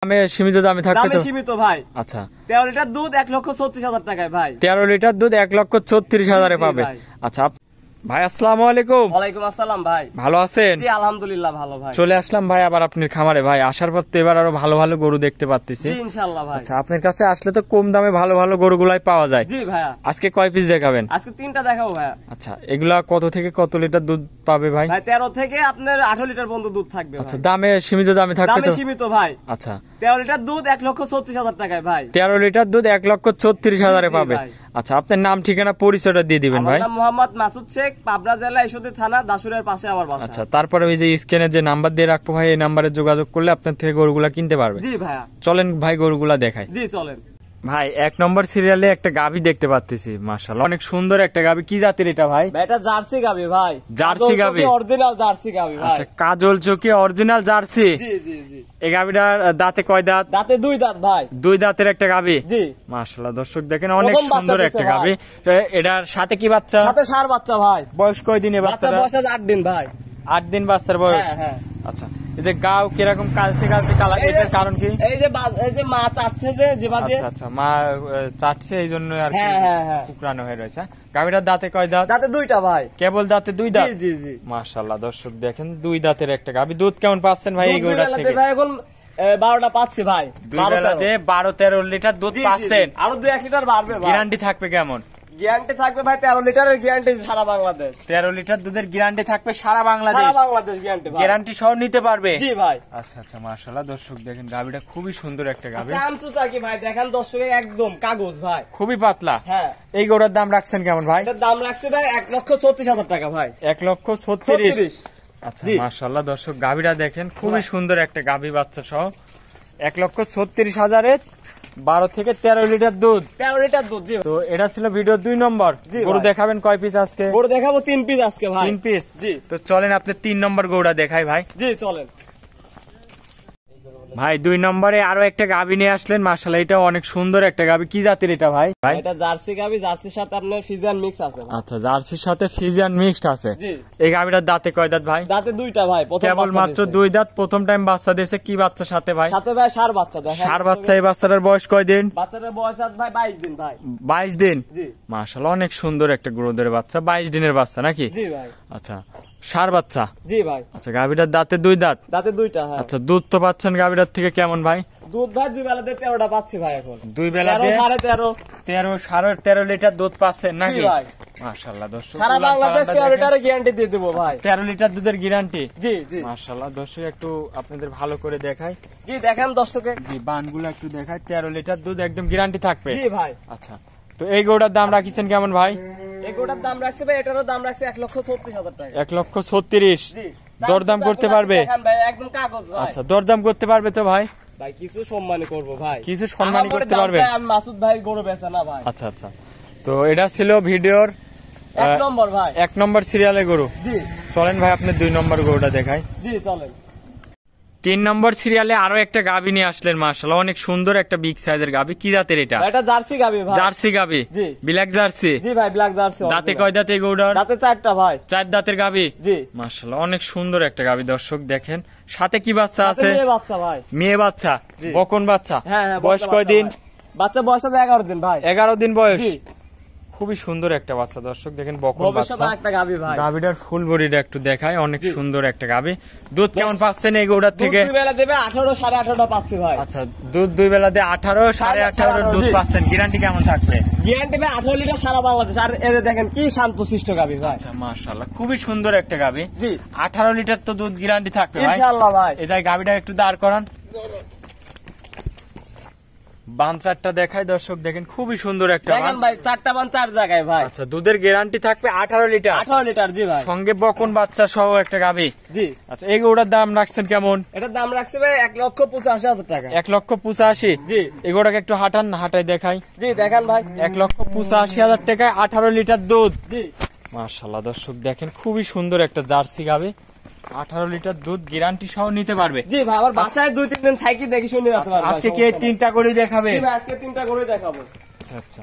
দামে সীমিত দামে থাকবে তো? সীমিত ভাই। আচ্ছা 13 লিটার দুধ 1,36,000 টাকায় ভাই। 13 লিটার দুধ 1,36,000 পাবে। আচ্ছা ভাই আসসালামু আলাইকুম। ওয়ালাইকুম আসসালাম ভাই। ভালো আছেন? জি আলহামদুলিল্লাহ ভালো ভাই। চলে আসলাম ভাই আবার আপনার খামারে ভাই। আসার পর তো এবার আরো ভালো ভালো গরু দেখতে পাচ্ছি। জি ইনশাআল্লাহ ভাই। আচ্ছা আপনার কাছে আসলে তো কম দামে ভালো ভালো গরুগুলাই পাওয়া যায়। জি ভাইয়া। আজকে কয় পিস দেখাবেন? আজকে 3টা দেখাবো ভাইয়া। আচ্ছা এগুলা কত থেকে কত লিটার দুধ পাবে ভাই? ভাই 13 থেকে আপনার 18 লিটার পর্যন্ত দুধ থাকবে ভাই। আচ্ছা দামে সীমিত দামে থাকবে তো? দামে সীমিত ভাই। আচ্ছা 13 লিটার দুধ 1,36,000 টাকায় ভাই। 13 লিটার দুধ 1,36,000 পাবে। আচ্ছা আপনার নাম ঠিকানা পরিচয়টা দিয়ে দিবেন ভাই। আমার নাম মোহাম্মদ মাসুদ শেখ, পাবনা জেলা ঈশ্বরদী থানা দাসুরের পাশে আমার বাসা। আচ্ছা তারপরে ওই যে স্ক্রিনে যে নাম্বার দিয়ে রাখবো ভাই, এই নাম্বারে যোগাযোগ করলে আপনার থেকে গরুগুলা কিনতে পারবে। জি ভাইয়া। চলেন ভাই গরুগুলা দেখাই। জি চলেন ভাই। 1 নম্বর সিরিয়ালে একটা গাভী দেখতে পাচ্ছি, মাশাআল্লাহ অনেক সুন্দর একটা গাভী। কি জাতের এটা ভাই? এটা জার্সি গাভী ভাই। জার্সি গাভী, অরিজিনাল জার্সি গাভী ভাই। আচ্ছা কাজল চোখে অরিজিনাল জার্সি। জি জি জি। এই গাভীটার দাঁতে কয় দাঁত? দাঁতে 2 দাঁত ভাই। 2 দাঁতের একটা গাভী। জি মাশাআল্লাহ দর্শক দেখেন অনেক সুন্দর একটা গাভী। এটার সাথে কি বাচ্চা? সাথে ষাঁড় বাচ্চা ভাই। বয়স কয় দিনে বাচ্চাটা? বয়স 8 দিন ভাই। 8 দিন বাচ্চার বয়স। হ্যাঁ হ্যাঁ। আচ্ছা এই যে গাও কিরকম কালচে কালচে কালার, এটার কারণ কি? এই যে মা চাচ্ছে যে বাদে। আচ্ছা আচ্ছা মা চাটছে এই জন্য আর কি কুকরানো হয়ে রয়েছে। গাভীটার দাঁতে কয় দাঁত? দাঁতে 2টা ভাই। কেবল দাঁতে 2 দাঁত? জি জি জি। মাশাআল্লাহ দর্শক দেখেন 2 দাঁতের একটা গাভী। দুধ কেমন পাচ্ছেন ভাই এই গরুটার থেকে? ভাই এখন 12টা পাচ্ছি ভাই। 2 বেলাতে 12-13 লিটার দুধ পাচ্ছেন। আরো 2-1 লিটার বাড়বে ভাই। গ্যারান্টি থাকবে কেমন? গ্যারান্টি থাকবে ভাই 13 লিটারের গ্যারান্টি সারা বাংলাদেশ। 13 লিটার দুধের গ্যারান্টি থাকবে সারা বাংলাদেশ। সারা বাংলাদেশ গ্যারান্টি ভাই। গ্যারান্টি সহ নিতে পারবে? জি ভাই। আচ্ছা আচ্ছা মাশাআল্লাহ দর্শক দেখেন গাভীটা খুবই সুন্দর একটা গাভী। চামচুটা কি ভাই দেখেন দর্শকে একদম কাগজ ভাই। খুবই পাতলা। হ্যাঁ। এই গরুর দাম রাখছেন কেমন ভাই? এটার দাম রাখছে ভাই 1,36,000 টাকা ভাই। 1,36,000। আচ্ছা মাশাআল্লাহ দর্শক গাভীটা দেখেন খুবই সুন্দর একটা গাভী বাচ্চা সহ। 1,36,000 12 থেকে 13 লিটার দুধ। 13 লিটার দুধ। জি। তো এটা ছিল ভিডিও 2 নম্বর। গরু দেখাবেন কয় পিস আজকে? গরু দেখাবো 3 পিস আজকে ভাই। 3 পিস। জি। তো চলেন আপনি 3 নম্বর গরুটা দেখাই ভাই। জি চলেন ভাই। 2 নম্বরে আরো একটা গাভী নিয়ে আসলেন, মাশাআল্লাহ এটা অনেক সুন্দর একটা গাভী। কি জাতের এটা ভাই? এটা জার্সি গাভী, জার্সির সাথে আপনার ফিজিয়ান মিক্স আছে। আচ্ছা জার্সির সাথে ফিজিয়ান মিক্সড আছে। জি। এই গাভীটার দাঁতে কয় দাঁত ভাই? দাঁতে 2টা ভাই। কেবল মাত্র 2 দাঁত, প্রথম টাইম বাচ্চা দিয়েছে। কি বাচ্চা সাথে ভাই? সাথে ভাই ষাঁড় বাচ্চা দেখেন। ষাঁড় বাচ্চা। এই বাচ্চাটার বয়স কয় দিন? বাচ্চাটার বয়স আছে ভাই 22 দিন ভাই। 22 দিন। জি। মাশাআল্লাহ অনেক সুন্দর একটা গরুদের বাচ্চা। 22 দিনের বাচ্চা নাকি? জি ভাই। আচ্ছা ষাঁড় বাচ্চা। জি ভাই। আচ্ছা গাভীটার দাঁতে 2 দাঁত। দাঁতে 2টা। হ্যাঁ। আচ্ছা দুধ তো পাচ্ছেন গাভীটার থেকে কেমন ভাই? দুধ ভাই 2 বেলাতে 13টা পাচ্ছি ভাই এখন। 2 বেলাতে 13 সাড়ে 13 লিটার দুধ পাচ্ছেন নাকি? জি ভাই। মাশাআল্লাহ দর্শক সারা বাংলাদেশ 13 লিটারের গ্যারান্টি দিয়ে দেব ভাই। 13 লিটার দুধের গ্যারান্টি। জি জি। মাশাআল্লাহ দর্শক একটু আপনাদের ভালো করে দেখাই। জি দেখেন দর্শকে। জি বানগুলো একটু দেখাই। 13 লিটার দুধ একদম গ্যারান্টি থাকবে। জি ভাই। আচ্ছা তো এই গরুটার দাম রাখিছেন কেমন ভাই? এই গরুটার দাম রাখছে ভাই, এটারও দাম রাখছে 1,36,000 টাকা। 1,36,000। জি। দরদাম করতে পারবে? দেখেন ভাই একদম কাগজ ভাই। আচ্ছা দরদাম করতে পারবে তো ভাই? ভাই কিছু সম্মানই করব ভাই। কিছু সম্মানই করতে পারবে? আমি মাসুদ ভাই গরু বেচা না ভাই। আচ্ছা আচ্ছা তো এটা ছিল ভিডিওর 1 নম্বর ভাই। 1 নম্বর সিরিয়ালে গরু। জি। চলেন ভাই আপনি 2 নম্বর গরুটা দেখাই। জি চলেন। 3 নম্বর সিরিয়ালে আরো একটা গাভী নিয়ে আসলেন, মাশাআল্লাহ অনেক সুন্দর একটা বিগ সাইজের গাভী। কি জাতের এটা? এটা জার্সি গাভী ভাই। জার্সি গাভী। জি। Black jersey. জি ভাই ব্ল্যাক জার্সি। দাঁতে কয় দাঁত এই গরুটার? দাঁতে 4টা ভাই। 4 দাঁতের গাভী। জি। মাশাআল্লাহ অনেক সুন্দর একটা গাভী দর্শক দেখেন। সাথে কি বাচ্চা আছে? মেয়ে বাচ্চা ভাই। মেয়ে বাচ্চা। বকন বাচ্চা। হ্যাঁ হ্যাঁ। বয়স কয় দিন? বাচ্চা বয়স 11 দিন ভাই। 11 দিন বয়স। জি। খুবই সুন্দর একটা বাচ্চা দর্শক দেখেন বকন বাচ্চা। একটা গাভী ভাই। গাভীটার ফুল বডিটা একটু দেখায়, অনেক সুন্দর একটা গাভী। দুধ কেমন পাচ্ছেন এই গরুটার থেকে? 2 বেলা দেবে 18 18.5টা পাচ্ছি ভাই। আচ্ছা দুধ 2 বেলাতে 18 18.5 দুধ পাচ্ছেন। গ্যারান্টি কেমন থাকবে? গ্যারান্টি ভাই 18 লিটার সারা বাংলাদেশ। আর এই দেখেন কি শান্তশিষ্ট গাভী ভাই। আচ্ছা মাশাআল্লাহ খুবই সুন্দর একটা গাভী। জি। 18 লিটার তো দুধ গ্যারান্টি থাকবে ভাই ইনশাআল্লাহ ভাই। এটাই গাভীটা একটু দাঁড় করান। বানচারটা দেখাই দর্শক দেখেন খুবই সুন্দর একটা দেখেন ভাই 4টা বান 4 জায়গায় ভাই। আচ্ছা দুধের গ্যারান্টি থাকবে 18 লিটার। 18 লিটার। জি ভাই। সঙ্গে বকন বাচ্চা সহ একটা গাভী। জি। আচ্ছা এই গরুটার দাম রাখছেন কেমন? এটার দাম রাখছে ভাই 1,85,000 টাকা। 1,85,000। জি। এই গরুটাকে একটু হাটাই দেখাই। জি দেখেন ভাই 1,85,000 টাকায় 18 লিটার দুধ। জি। মাশাআল্লাহ দর্শক দেখেন খুবই সুন্দর একটা জার্সি গাভী। 18 লিটার দুধ গ্যারান্টি সহ নিতে পারবে। জি ভাই আমার বাসায় 2-3 দিন থাকি দেখি শুনে রাখতে পারবো। আজকে কি 3টা করে দেখাবে? জি ভাই আজকে 3টা করে দেখাবো। আচ্ছা আচ্ছা